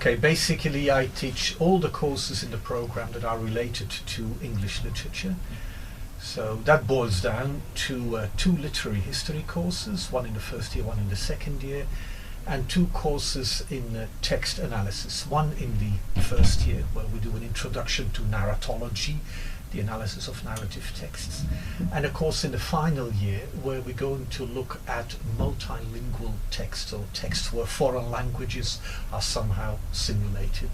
Okay, basically I teach all the courses in the program that are related to English literature. So that boils down to 2 literary history courses, one in the first year, one in the second year, and 2 courses in text analysis, one in the first year where we do an introduction to narratology, the analysis of narrative texts, and a course in the final year where we're going to look at multilingual texts, or texts where foreign languages are somehow simulated.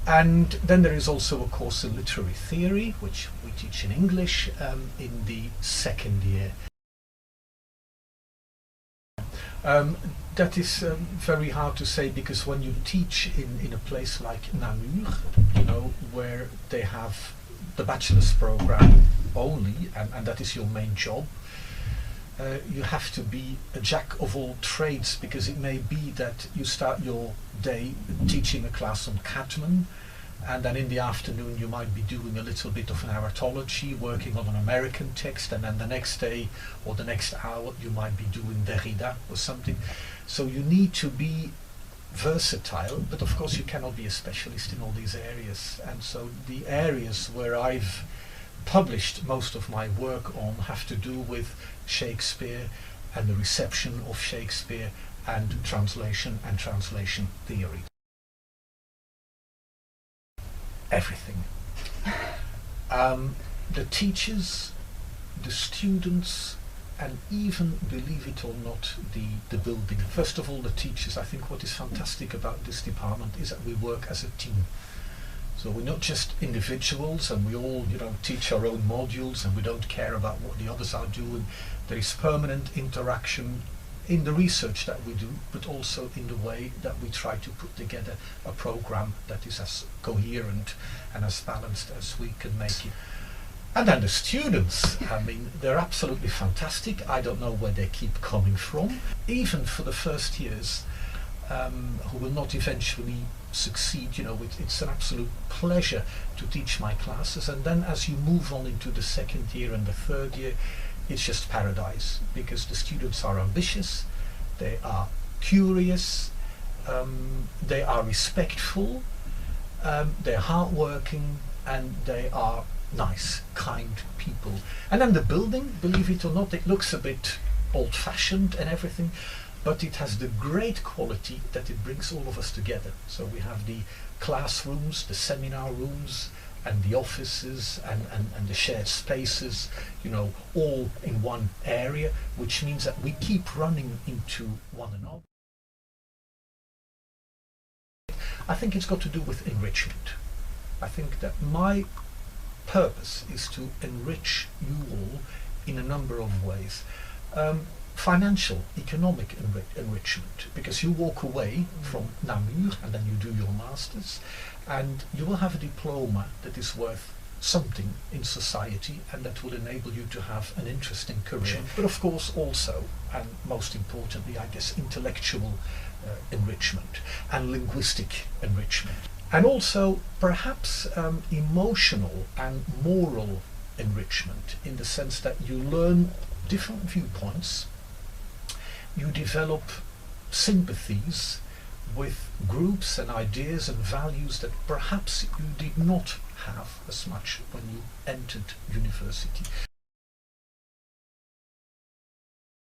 And then there is also a course in literary theory, which we teach in English in the second year. That is very hard to say, because when you teach in a place like Namur, you know, where they have the bachelor's program only, and that is your main job, you have to be a jack of all trades, because it may be that you start your day teaching a class on Cadman, and then in the afternoon you might be doing a little bit of narratology, working on an American text, and then the next day or the next hour you might be doing Derrida or something. So you need to be versatile, but of course you cannot be a specialist in all these areas. And so the areas where I've published most of my work on have to do with Shakespeare and the reception of Shakespeare and translation theory. Everything. The teachers, the students, and even, believe it or not, the building. First of all, the teachers. I think what is fantastic about this department is that we work as a team. So we're not just individuals and we all, you know, teach our own modules and we don't care about what the others are doing. There is permanent interaction in the research that we do, but also in the way that we try to put together a program that is as coherent and as balanced as we can make it. And then the students, I mean, they're absolutely fantastic. I don't know where they keep coming from. Even for the first years, who will not eventually succeed, you know, it's an absolute pleasure to teach my classes. And then as you move on into the second year and the third year, it's just paradise, because the students are ambitious, they are curious, they are respectful, they're hardworking, and they are nice, kind people. And then the building, believe it or not, it looks a bit old-fashioned and everything, but it has the great quality that it brings all of us together. So we have the classrooms, the seminar rooms, and the offices and the shared spaces, you know, all in one area, which means that we keep running into one another. I think it's got to do with enrichment. I think that my purpose is to enrich you all in a number of ways. Financial, economic enrichment, because you walk away from Namur and then you do your masters and you will have a diploma that is worth something in society and that will enable you to have an interesting career. But of course also, and most importantly, I guess, intellectual enrichment and linguistic enrichment. And also perhaps emotional and moral enrichment, in the sense that you learn different viewpoints, you develop sympathies with groups and ideas and values that perhaps you did not have as much when you entered university.